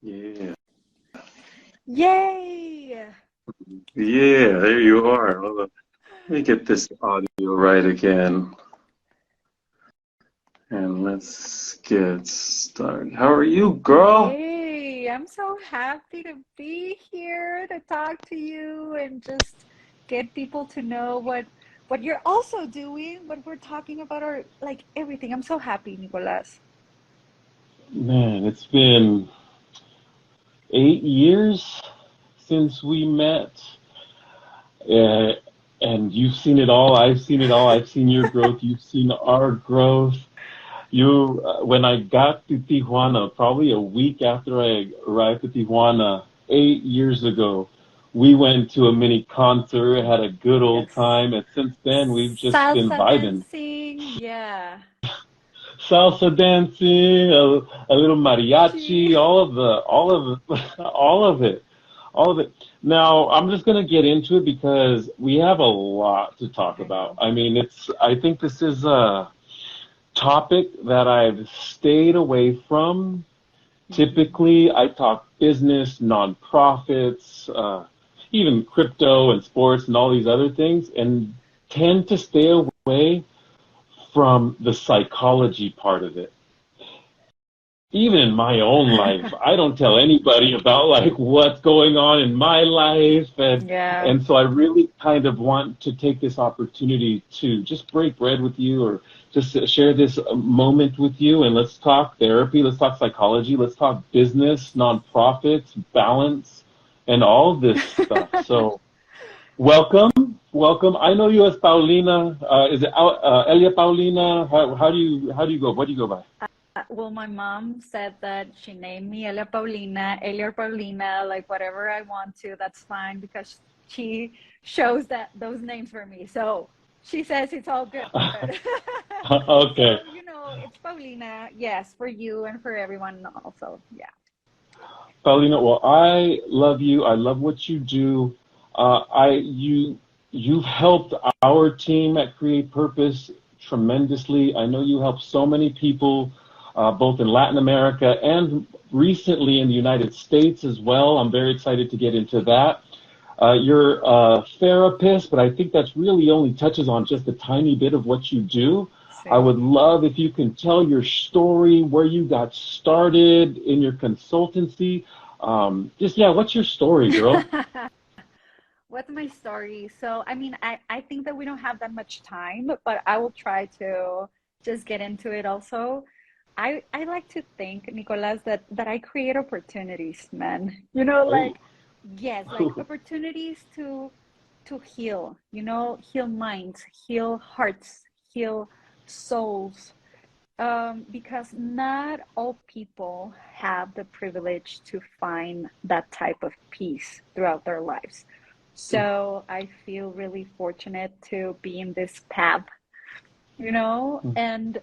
Yeah. Yay! Yeah, there you are. Hold on. Let me get this audio right again. And let's get started. How are you, girl? Hey, I'm so happy to be here to talk to you and just get people to know what you're also doing, what we're talking about, or like everything. I'm so happy, Nicolas. Man, it's been 8 years since we met. Uh, and you've seen it all. I've seen it all. I've seen your growth. You've seen our growth. When I got to Tijuana, probably a week after I arrived at Tijuana 8 years ago, we went to a mini concert, had a good old Yes. time, and since then we've just been Salsa vibing. dancing, yeah. Salsa dancing, a little Mariachi. mariachi, all of it, all of it. Now, I'm just gonna get into it because we have a lot to talk I about. know. I think this is a topic that I've stayed away from. Mhm. Typically, I talk business, nonprofits, even crypto and sports and all these other things, and tend to stay away from the psychology part of it. Even in my own life, I don't tell anybody about like what's going on in my life, Yeah. and so I really kind of want to take this opportunity to just break bread with you, or just share this moment with you, and let's talk therapy, let's talk psychology, let's talk business, nonprofits, balance, and all this stuff. So welcome. I know you as Paulina. Is it Elia Paulina? How do you go? What do you go by? Well, my mom said that she named me Elia Paulina, like whatever I want to, that's fine because she shows that those names for me. So she says it's all good. Okay. So, it's Paulina, yes, for you and for everyone also. Yeah. Paulina, well, I love you. I love what you do. You've helped our team at Create Purpose tremendously. I know you help so many people, both in Latin America and recently in the United States as well. I'm very excited to get into that. You're a therapist, but I think that's really only touches on just a tiny bit of what you do. I Sí. would love if you can tell your story, where you got started in your consultancy. Yeah, what's your story, girl? What's my story? So, I mean, I think that we don't have that much time, but I will try to just get into it also. I like to think, Nicolas, that I create opportunities, man. Oh, Yes, like opportunities to heal, heal minds, heal hearts, heal souls. Because not all people have the privilege to find that type of peace throughout their lives. So I feel really fortunate to be in this path, and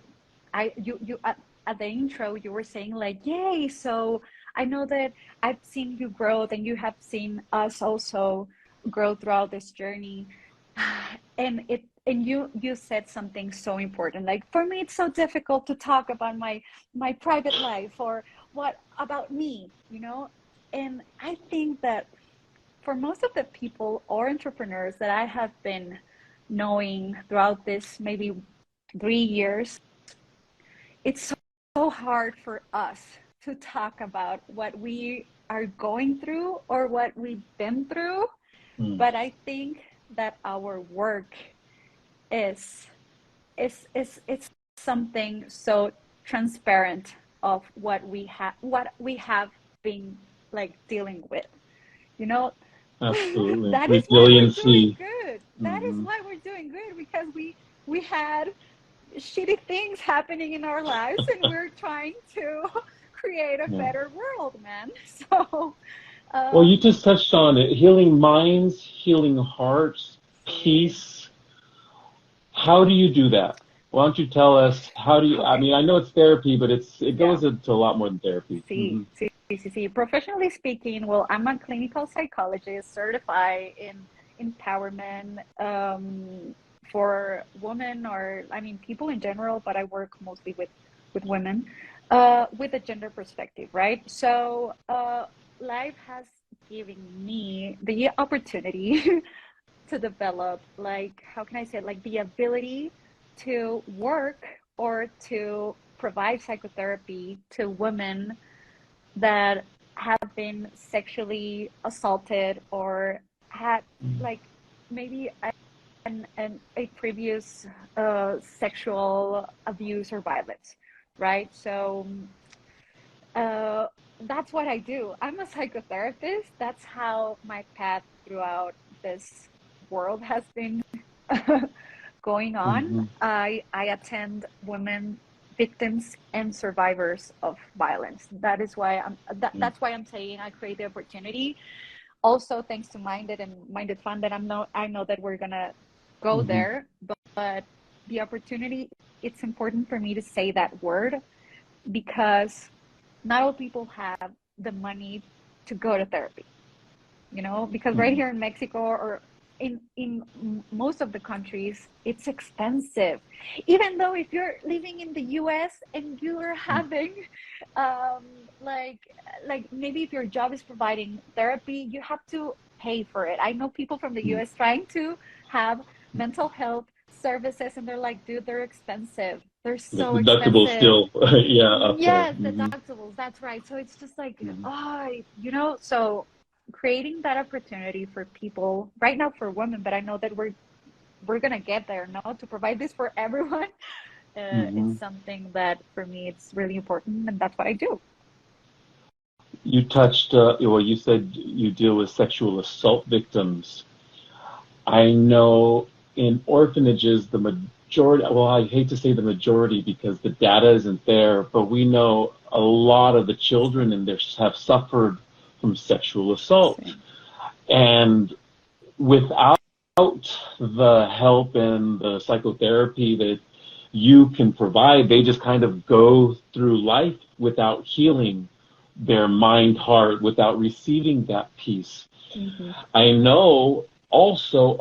at the intro you were saying like, yay, so I know that I've seen you grow and you have seen us also grow throughout this journey. And you said something so important, like, for me it's so difficult to talk about my private life or what about me, and I think that for most of the people or entrepreneurs that I have been knowing throughout this maybe 3 years, it's so hard for us to talk about what we are going through or what we've been through. But I think that our work is it's something so transparent of what we have been like dealing with, you know absolutely. that is why we're doing Resiliency. good. That is Hmm. why we're doing good, because we had shitty things happening in our lives and we're trying to create a Yeah. better world, man. So Well, you um just touched on it. Healing minds, healing hearts, see. peace. How do you do that? Why don't you tell us how do you, I Okay. mean, I know it's therapy, but it Yeah. goes into a lot more than therapy. See, see, see, see. Professionally speaking, well, I'm a clinical psychologist certified in empowerment, for women, or I mean people in general, but I work mostly with women. with a gender perspective, right? So life has given me the opportunity to develop, like, how can I say it? Like the ability to work or to provide psychotherapy to women that have been sexually assaulted or had like maybe a previous sexual abuse or violence, right? So uh, that's what I do. I'm a psychotherapist. That's how my path throughout this world has been going on. Mm-hmm. I attend women victims and survivors of violence. That is why that's why I'm saying I create the opportunity. Also, thanks to Minded Fund, that I know that we're gonna go Mm-hmm. there, but the opportunity, it's important for me to say that word because not all people have the money to go to therapy, because right Mm-hmm. here in Mexico or in most of the countries, it's expensive. Even though if you're living in the US and you're having um like maybe if your job is providing therapy, you have to pay for it. I know people from the US trying to have mental health services and they're like, dude, they're expensive. They're The so deductible expensive. still, yeah, up there. Yes, Mm-hmm. deductibles, that's right. So it's just like, Mm-hmm. oh, so creating that opportunity for people right now for women, but I know that we're gonna get there, no, to provide this for everyone. Mm-hmm. It's something that for me it's really important, and that's what I do. You touched, well, you said you deal with sexual assault victims. I know in orphanages, the majority, well, I hate to say the majority because the data isn't there, but we know a lot of the children in there have suffered from sexual assault. Same. And without the help and the psychotherapy that you can provide, they just kind of go through life without healing their mind, heart, without receiving that peace. Mm-hmm. I know also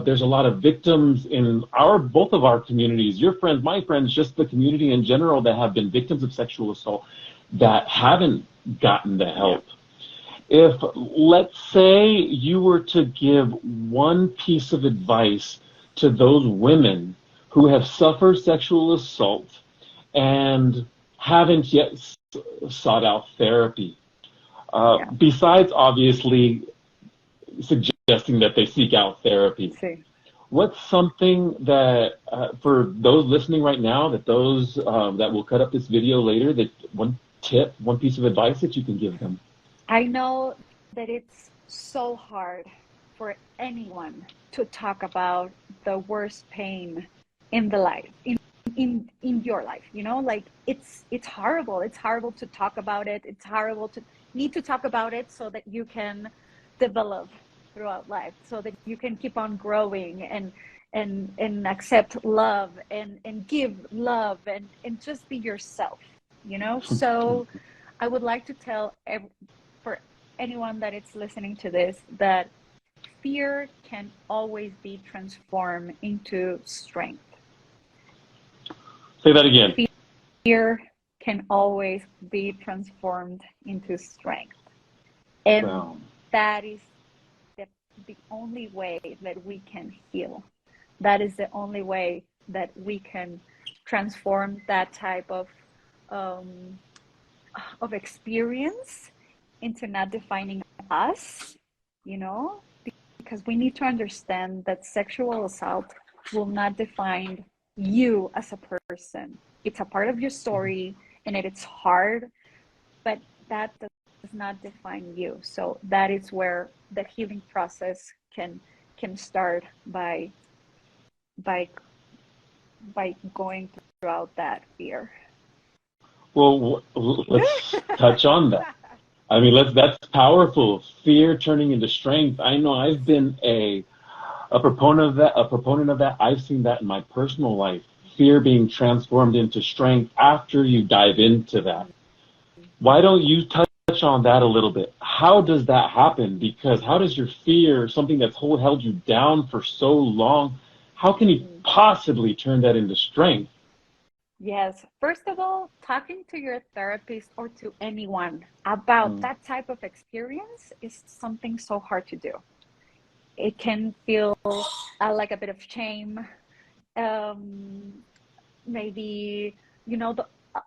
there's a lot of victims in both of our communities, your friends, my friends, just the community in general that have been victims of sexual assault that haven't gotten the Yeah. help. If, let's say, you were to give one piece of advice to those women who have suffered sexual assault and haven't yet sought out therapy, Yeah. besides obviously suggesting that they seek out therapy, See. what's something that, for those listening right now, that will cut up this video later, that one tip, one piece of advice that you can give them? I know that it's so hard for anyone to talk about the worst pain in the life, in your life, like it's horrible. It's horrible to talk about it. It's horrible to need to talk about it so that you can develop throughout life, so that you can keep on growing and accept love and give love and just be yourself, so I would like to tell for anyone that is listening to this that fear can always be transformed into strength. Say that again. Fear can always be transformed into strength. And Wow. that is the, the only way that we can heal. That is the only way that we can transform that type um, of experience into not defining us, you know, because we need to understand that sexual assault will not define you as a person. It's a part of your story and it's hard, but that does not define you. So that is where the healing process can start by by going throughout that fear. Well, let's touch on that. I mean, that's powerful. Fear turning into strength. I know I've been a proponent of that. A proponent of that. I've seen that in my personal life. Fear being transformed into strength after you dive into that. Why don't you touch on that a little bit? How does that happen? Because how does your fear, something that's held you down for so long, how can you Mm-hmm. possibly turn that into strength? Yes. First of all, talking to your therapist or to anyone about Mm. that type of experience is something so hard to do. It can feel like a bit of shame. Um, Maybe,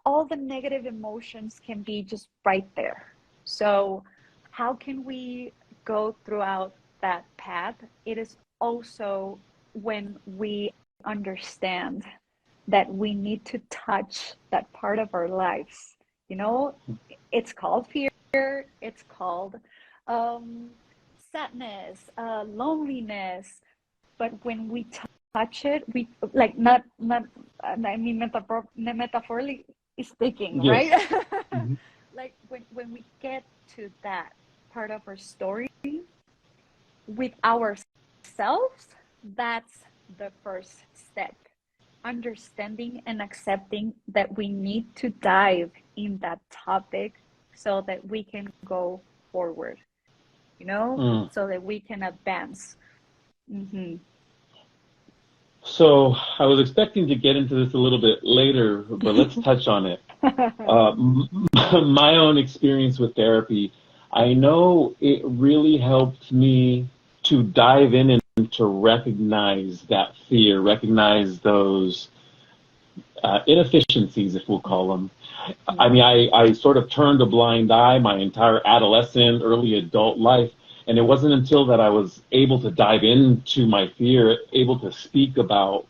all the negative emotions can be just right there. So, how can we go throughout that path? It is also when we understand that we need to touch that part of our lives. You know, it's called fear, it's called um, sadness, loneliness. But when we touch it, we like not I mean metaphorically speaking, right? Yes. Mhm. Like when we get to that part of our story with ourselves, that's the first step. Understanding and accepting that we need to dive in that topic so that we can go forward, Mm. so that we can advance. Hmm. So I was expecting to get into this a little bit later, but let's touch on it. My own experience with therapy, I know it really helped me to dive in and to recognize that fear, recognize those inefficiencies, if we'll call them. I mean, I sort of turned a blind eye my entire adolescent, early adult life. And it wasn't until that I was able to dive into my fear, able to speak about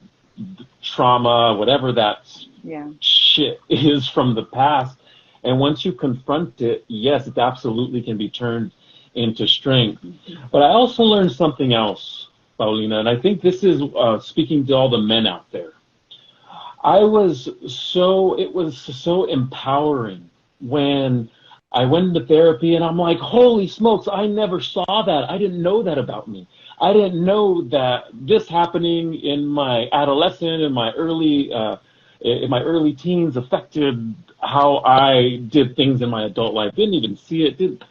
trauma, whatever that Yeah. shit is from the past. And once you confront it, yes, it absolutely can be turned into strength. But I also learned something else, Paulina, and I think this is speaking to all the men out there. It was so empowering when I went into therapy and I'm like, holy smokes, I never saw that. I didn't know that about me. I didn't know that this happening in my adolescent, in my early teens affected how I did things in my adult life. Didn't even see it.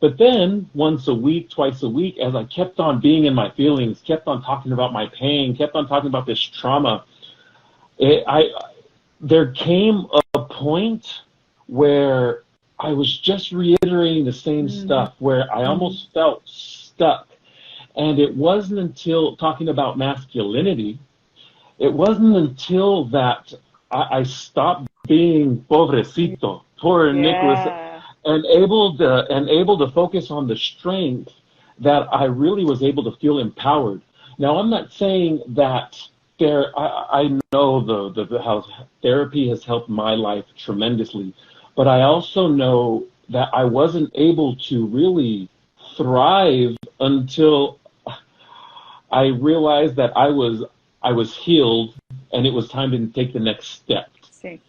But then once a week, twice a week, as I kept on being in my feelings, kept on talking about my pain, kept on talking about this trauma, it, I there came a point where I was just reiterating the same Hmm. stuff, where I almost felt stuck. And it wasn't until talking about masculinity, it wasn't until that I stopped being pobrecito, poor Nicholas, Yeah. and able to focus on the strength that I really was able to feel empowered. Now, I'm not saying that I know how therapy has helped my life tremendously, but I also know that I wasn't able to really thrive until I realized that I was healed and it was time to take the next step. See.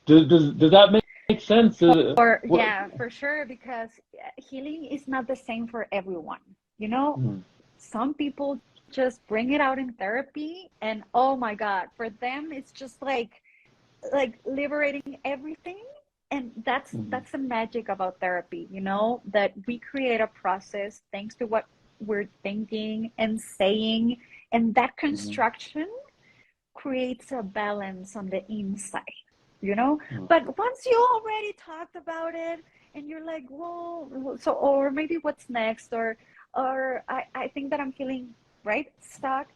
Does that make sense? What? Yeah, for sure, because healing is not the same for everyone. You know, Mm, some people just bring it out in therapy and oh my God, for them it's just like liberating everything. And mm, that's the magic about therapy, that we create a process thanks to what we're thinking and saying, and that mm, construction creates a balance on the inside, you know? mm, But once you already talked about it and you're like, well, so, or maybe what's next, or I think that I'm feeling right stuck.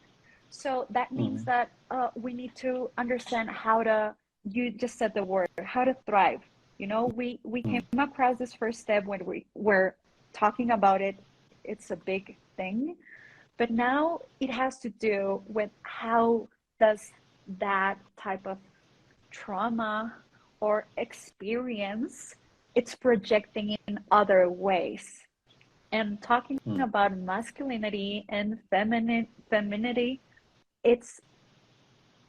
So that means mm, that we need to understand how to, you just said the word, how to thrive. We came mm, across this first step when we were talking about it. It's a big thing, but now it has to do with how does that type of trauma or experience it's projecting in other ways. And talking mm, about masculinity and femininity, it's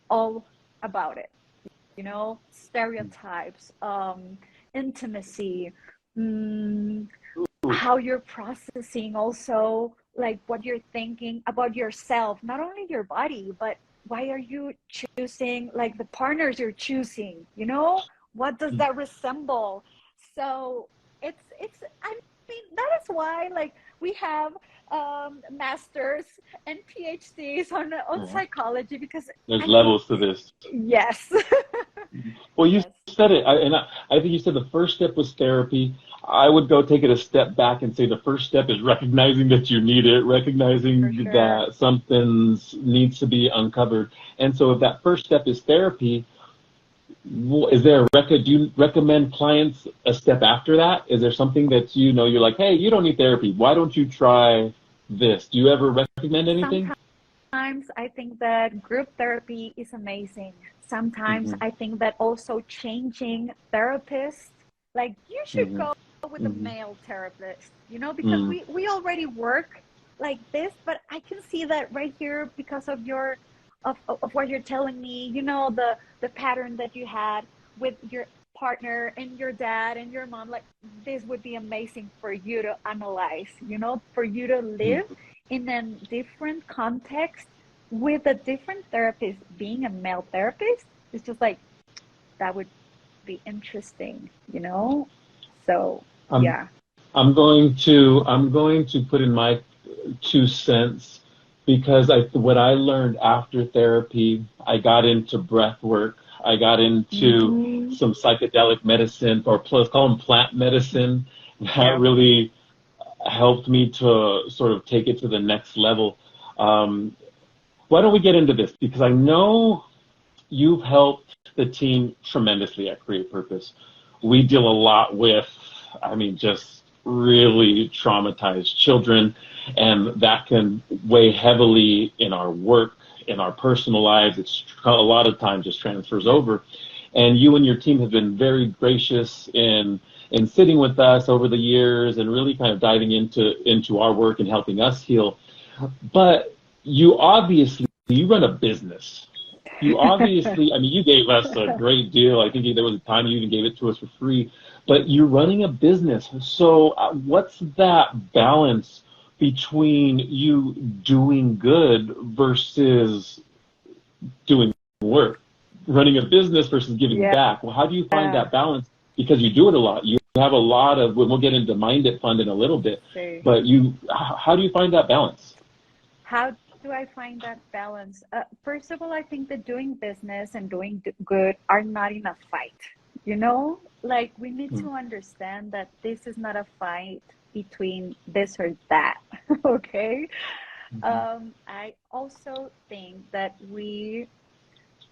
all about it. mm. Stereotypes, intimacy, mm, how you're processing also, like what you're thinking about yourself, not only your body, but why are you choosing like the partners you're choosing, what does that resemble? So it's I mean, that is why like we have masters and PhDs on Yeah. psychology, because There's I think levels to this. yes. Well, you Yes, said it, I think you said the first step was therapy. I would go take it a step back and say the first step is recognizing that you need it, for recognizing sure. that something needs to be uncovered. And so if that first step is therapy, is there a do you recommend clients a step after that? Is there something that you're like, hey, you don't need therapy. Why don't you try this? Do you ever recommend anything? Sometimes I think that group therapy is amazing. Sometimes Hmm. I think that also changing therapists, like you should Hmm. go with a Hmm. male therapist, you know, because Hmm. we already work like this, but I can see that right here because of your of what you're telling me, you know, the pattern that you had with your partner and your dad and your mom, like this would be amazing for you to analyze, you know, for you to live in a different context with a different therapist. Being a male therapist is just like that would be interesting, you know? So I'm yeah. I'm going to put in my 2 cents because what I learned after therapy, I got into breath work. I got into Mm-hmm. some psychedelic medicine, or let's call them plant medicine, that Yeah. really helped me to sort of take it to the next level. Um, why don't we get into this? Because I know you've helped the team tremendously at Create Purpose. We deal a lot with, I mean, just really traumatized children, and that can weigh heavily in our work, in our personal lives. It's a lot of times just transfers over. And you and your team have been very gracious in sitting with us over the years and really kind of diving into our work and helping us heal. But you run a business. You obviously, I mean, you gave us a great deal. I think there was a time you even gave it to us for free, but you're running a business. So what's that balance between you doing good versus doing work, running a business versus giving Yeah. back? Well, how do you find that balance? Because you do it a lot. You have a lot of, we'll get into Mind It Fund in a little bit, See. but how do you find that balance? How do I find that balance? First of all, I think that doing business and doing good are not in a fight. You know, like we need to understand that this is not a fight between this or that. Okay. Mm-hmm. I also think that we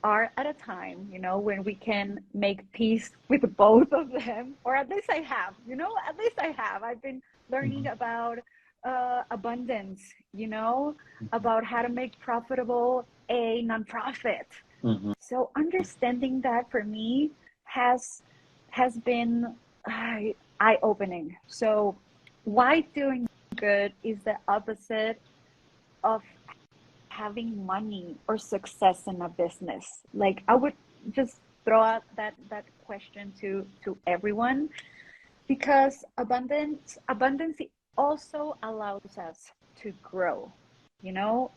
are at a time, you know, when we can make peace with both of them, or at least I have, you know, at least I have. I've been learning about abundance, you know, about how to make profitable a nonprofit. Mm-hmm. So understanding that for me has has been eye opening. So why doing good is the opposite of having money or success in a business. Like I would just throw out that question to everyone, because abundance also allows us to grow, you know.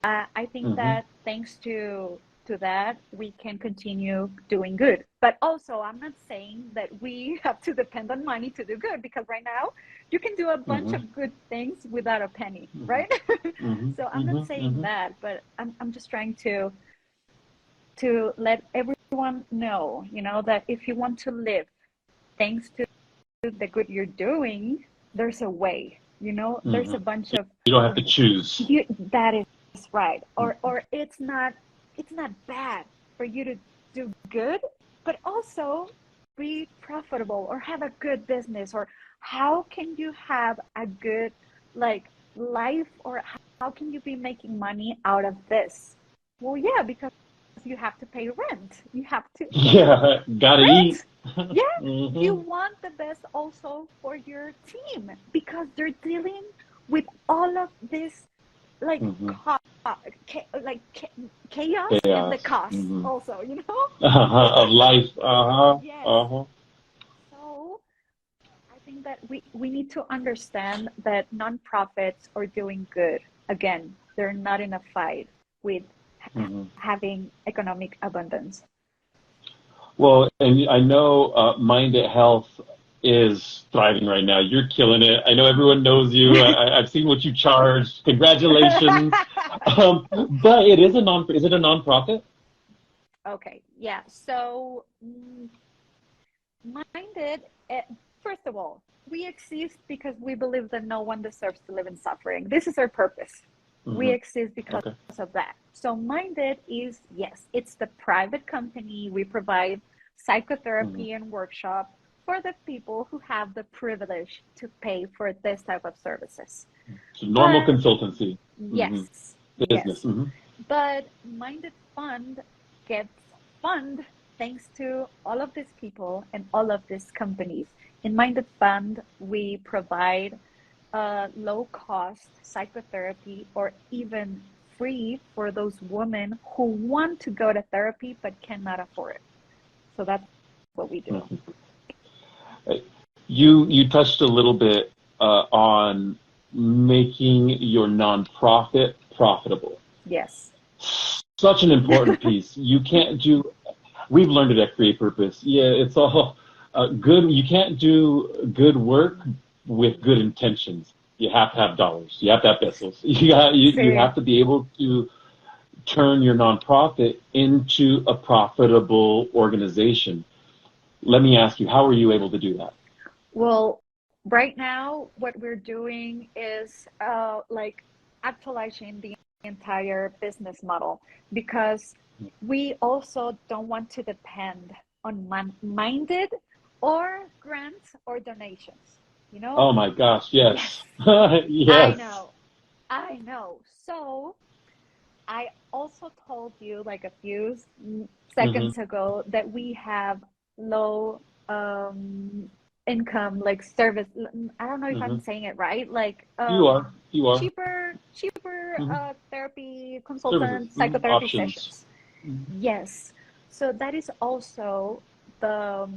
I think Mm-hmm. that thanks to that we can continue doing good. But also, I'm not saying that we have to depend on money to do good, because right now you can do a bunch Mm-hmm. of good things without a penny, Mm-hmm. right? Mm-hmm. So I'm not Mm-hmm. saying Mm-hmm. that, but I'm just trying to let everyone know, you know, that if you want to live thanks to the good you're doing, there's a way, you know, there's Mm-hmm. a bunch of You don't have to choose. you, that is right. Or it's not bad for you to do good, but also be profitable or have a good business. Or how can you have a good like life, or how can you be making money out of this? Well, yeah, because you have to pay rent. You have to, Yeah, gotta eat. right? Yeah, you Mm-hmm. want the best also for your team, because they're dealing with all of this like Mm-hmm. chaos and the Chaos. cost Mm-hmm. also, you know. Of life. Uh-huh. Yes. Uh-huh. So I think that we need to understand that nonprofits are doing good. Again, they're not in a fight with Mm-hmm. having economic abundance. Well, and I know Mind It Health is thriving right now. You're killing it. I know everyone knows you. I've seen what you charge. Congratulations. But it is a non. Is it a nonprofit? Okay, yeah. So, minded, first of all, we exist because we believe that no one deserves to live in suffering. This is our purpose. We Hmm. exist because Okay. of that. So, minded is, yes, it's the private company. We provide Hmm. psychotherapy and workshop for the people who have the privilege to pay for this type of services. So normal But consultancy. Hmm. yes, Business. yes. Hmm. But Minded Fund gets fund thanks to all of these people and all of these companies. In Minded Fund, we provide low cost psychotherapy or even free for those women who want to go to therapy but cannot afford it. So that's what we do. Hmm. You touched a little bit on making your nonprofit profitable. Yes. Such an important piece. You can't do. We've learned it at Create Purpose. Yeah, it's all good. You can't do good work with good intentions. You have to have dollars. You have to have pesos. You Sí. have to be able to turn your nonprofit into a profitable organization. Let me ask you, how are you able to do that? Well, right now, what we're doing is like actualizing the entire business model because we also don't want to depend on minded or grants or donations. You know? Oh my gosh, Yes, yes. I Yes. know. I know. So I also told you like a few Hmm. seconds ago that we have low um, income, like service. I don't know if I'm Hmm. saying it right. Like You are. You are. cheaper Hmm. therapy Services. consultant, Hmm. psychotherapy Options. sessions. Yes. So that is also the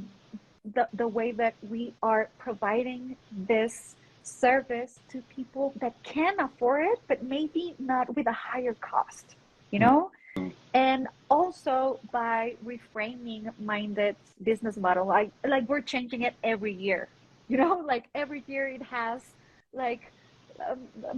the way that we are providing this service to people that can afford it, but maybe not with a higher cost, you know? And also by reframing Minded's business model, like we're changing it every year, you know, like every year it has like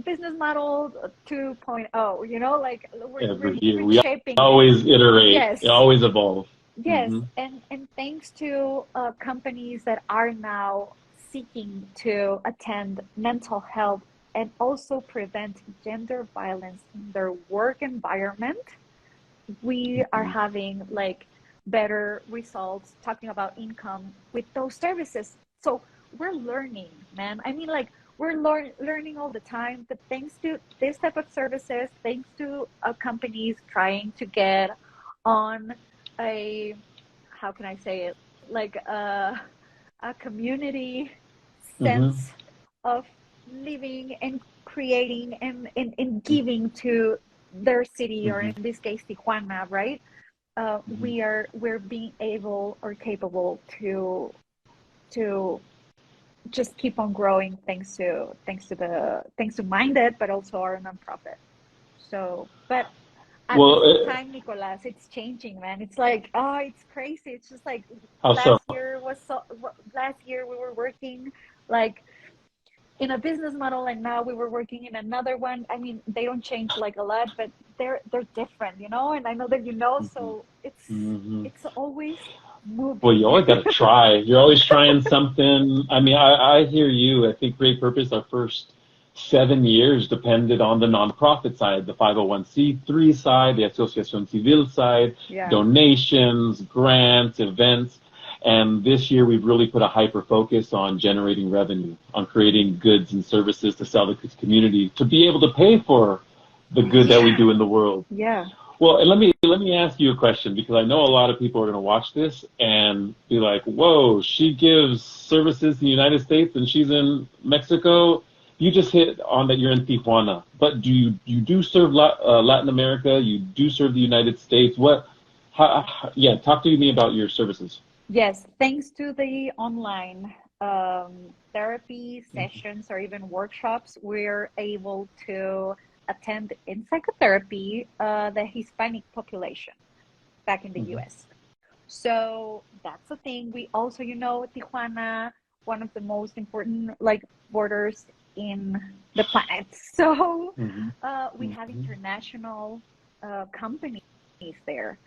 business model 2.0, you know, like we're Every year. We reshaping it. always iterate. Yes. We always evolve. Yes, Hmm. and thanks to companies that are now seeking to attend mental health and also prevent gender violence in their work environment, we are having like better results talking about income with those services. So we're learning, man. I mean, like we're learning all the time, but thanks to this type of services, thanks to companies trying to get on a, how can I say it, like a community Hmm. sense of living and creating and giving to their city, or Hmm. in this case Tijuana, right? Hmm. We're being able or capable to just keep on growing thanks to Minded, but also our nonprofit. So, but at the Well, same time, Nicolas, it's changing, man. It's like, oh, it's crazy. It's just like how so? last year we were working like in a business model, and now we were working in another one. I mean, they don't change like a lot, but they're different, you know. And I know that you know, Hmm. so Hmm. it's always Well, you moving. always got to try. You're always trying something. I mean, I hear you. I think Great Purpose, our first 7 years depended on the nonprofit side, the 501c3 side, the Asociación Civil side, Yeah. donations, grants, events. And this year we've really put a hyper focus on generating revenue, on creating goods and services to sell to the community, to be able to pay for the good that we Yeah. do in the world. Yeah. Well, and let me ask you a question, because I know a lot of people are going to watch this and be like, "Whoa, she gives services in the United States and she's in Mexico." You just hit on that you're in Tijuana, but you do serve Latin America? You do serve the United States? What? Yeah, talk to me about your services. Yes, thanks to the online therapy sessions or even workshops, we're able to attend in psychotherapy the Hispanic population back in the Hmm. US. So that's the thing. We also, you know, Tijuana, one of the most important like borders in the planet. So Hmm. we have Hmm. international companies there.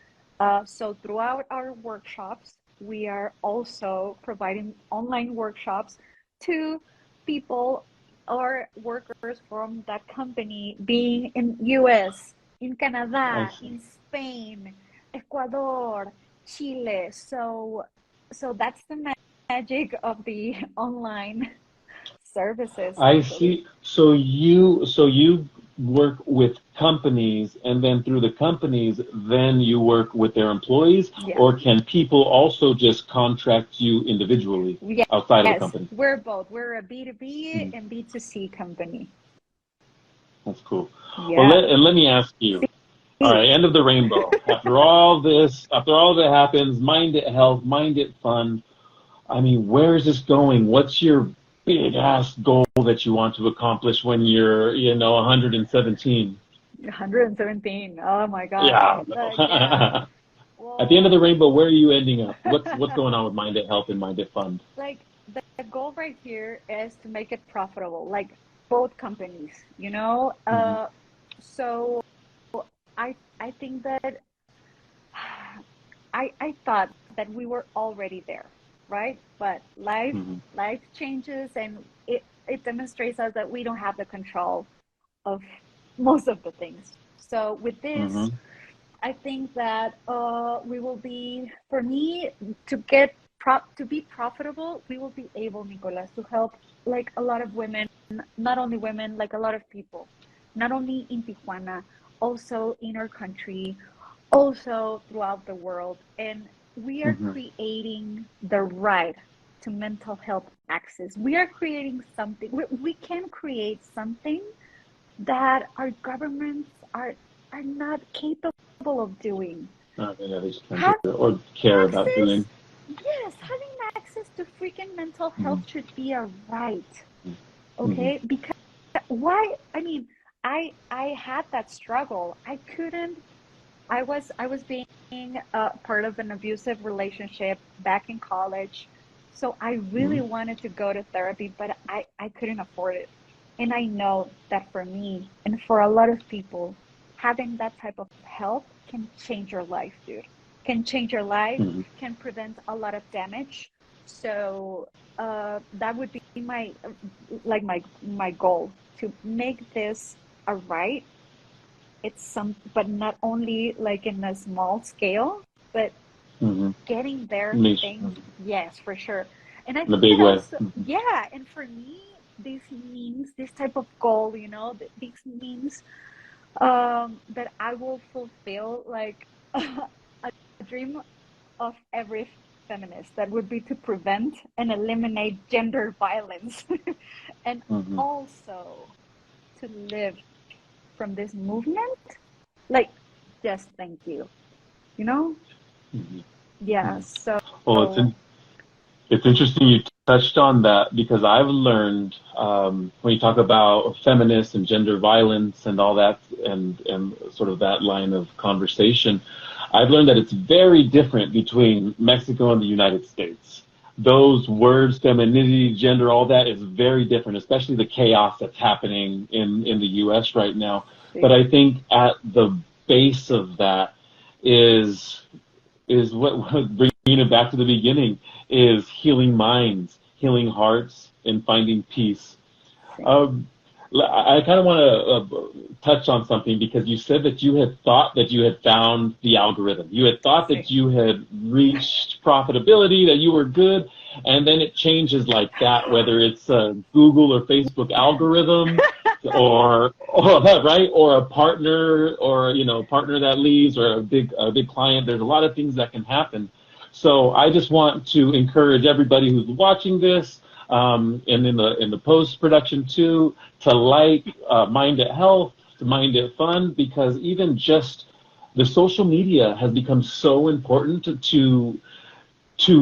So throughout our workshops, we are also providing online workshops to people or workers from that company being in US, in I Canada, see. in Spain, Ecuador, Chile. So that's the magic of the online services I actually. see. So you work with companies, and then through the companies, then you work with their employees, Yeah. or can people also just contract you individually outside of the Yes, company? we're both. We're a B2B Mhm. and B2C company. That's cool. Well, Yeah. let me ask you. All See, right, end of the rainbow. After all this, after all that happens, Mind It Health, Mind It Fund. I mean, where is this going? What's your big ass goal that you want to accomplish when you're, 117? 117. Oh my gosh. Yeah. Yeah. At the end of the Well, rainbow, where are you ending up? What's going on with Mind It Health and Mind It Fund? like the goal right here is to make it profitable, like both companies, you know? Hmm. So I think that I thought that we were already there, right? But Hmm. life changes and it demonstrates us that we don't have the control of most of the things. So with this, Hmm. I think that we will be, for me, to get to be profitable, we will be able, Nicolas, to help like a lot of women, not only women, like a lot of people, not only in Tijuana, also in our country, also throughout the world. And we are Hmm. creating the right to mental health access. We are creating something, we can create something that our governments are not capable of doing. Yeah, they just can't do Have it or care about doing. access, yes, having access to freaking mental health Hmm. should be a right, Hmm. okay? Because why? I mean, I had that struggle. I couldn't. I was being part of an abusive relationship back in college, so I really Hmm. wanted to go to therapy, but I couldn't afford it. And I know that for me and for a lot of people, having that type of help can change your life, dude. Can change your life, Hmm. can prevent a lot of damage. So that would be my goal to make this a right. It's some, but not only like in a small scale, but Hmm. getting there Niche. things, yes, for sure. And I In a think big that way. also, yeah, and for me, this means this type of goal, this means that I will fulfill like a dream of every feminist, that would be to prevent and eliminate gender violence and Hmm. also to live from this movement. Like, just thank you, you know? Hmm. Yeah, Hmm. so Well, it's interesting you touched on that because I've learned when you talk about feminists and gender violence and all that and sort of that line of conversation, I've learned that it's very different between Mexico and the United States. Those words, femininity, gender, all that is very different, especially the chaos that's happening in the US right now. But see. I think at the base of that is what bringing it back to the beginning is healing minds, healing hearts, and finding peace. See. Um, I kind of want to touch on something because you said that you had thought that you had found the algorithm. You had thought See. that you had reached profitability, that you were good, and then it changes like that, whether it's a Google or Facebook algorithm or right, or a partner or, partner that leaves or a big client. There's a lot of things that can happen. So I just want to encourage everybody who's watching this, and in the post production too, to like Mind It Health, to Mind It Fun, because even just the social media has become so important to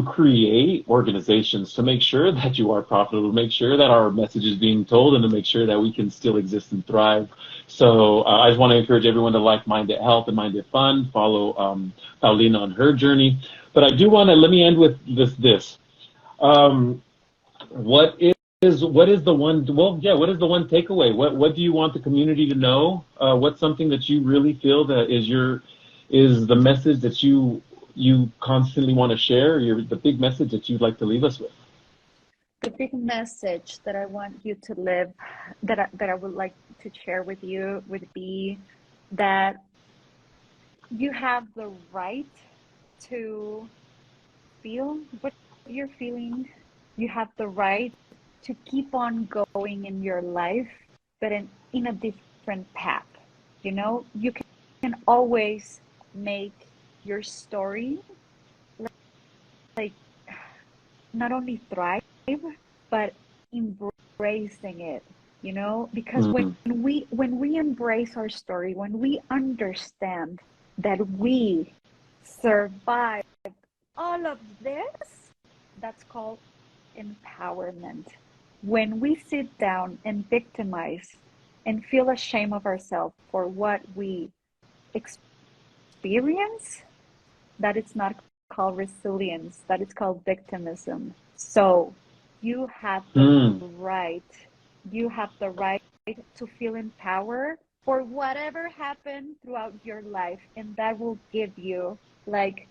create organizations to make sure that you are profitable, to make sure that our message is being told, and to make sure that we can still exist and thrive. So I just want to encourage everyone to like Mind It Health and Mind It Fun, follow Paulina on her journey. But I do want to let me end with this. Um, what is the one? Well, yeah. What is the one takeaway? What do you want the community to know? What's something that you really feel that is the message that you constantly want to share, the big message that you'd like to leave us with? The big message that I want you to live, that I would like to share with you would be that you have the right to feel what you're feeling. You have the right to keep on going in your life, but in a different path. You know, you can always make your story like not only thrive, but embracing it, you know, because Mm. when we embrace our story, when we understand that we survived all of this, that's called empowerment. When we sit down and victimize and feel ashamed of ourselves for what we experience, that is not called resilience, that is called victimism. So you have the Mm. right, you have the right to feel empowered for whatever happened throughout your life, and that will give you like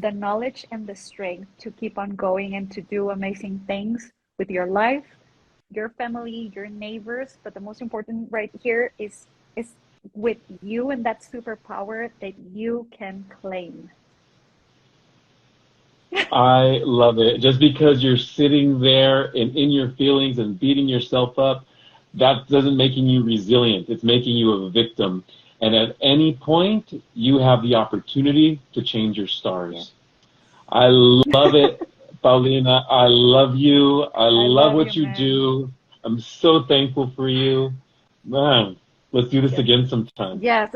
the knowledge and the strength to keep on going and to do amazing things with your life, your family, your neighbors. But the most important right here is with you and that superpower that you can claim. I love it. Just because you're sitting there and in your feelings and beating yourself up, that doesn't making you resilient. It's making you a victim. And at any point, you have the opportunity to change your stars. I love it, Paulina. I love you. I I love love you, what you man. do. I'm so thankful for you. Man, let's do this Yes. again sometime. Yes.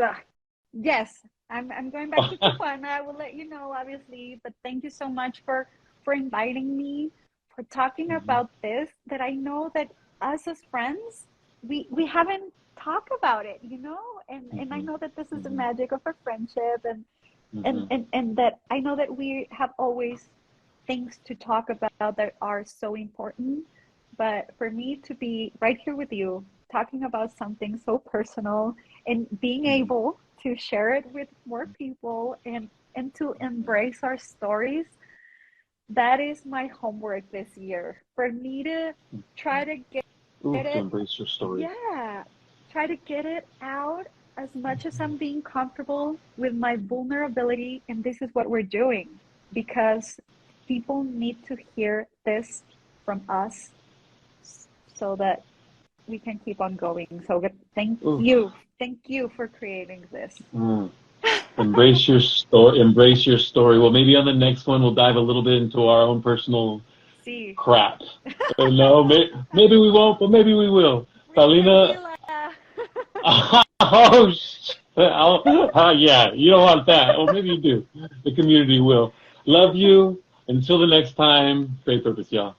Yes. I'm going back to Tijuana. I will let you know, obviously. But thank you so much for inviting me, for talking about this. That I know that us as friends, we haven't talked about it, you know. And I Mhm, know that this is the mhm, magic of a friendship, mhm. and that I know that we have always things to talk about that are so important. But for me to be right here with you, talking about something so personal and being Mhm. able to share it with more people and to embrace our stories, that is my homework this year. For me to try to get Ooh, to it, embrace your story. yeah, try to get it out as much as I'm being comfortable with my vulnerability. And this is what we're doing because people need to hear this from us so that we can keep on going. So thank Ooh. you. Thank you for creating this. Mm. Embrace your story. Embrace your story. Well, maybe on the next one we'll dive a little bit into our own personal See. crap. No, maybe we won't, but maybe we will. Bring Paulina. tequila. Oh, yeah, you don't want that. Or maybe you do. The community will. Love you. Until the next time, great purpose, y'all.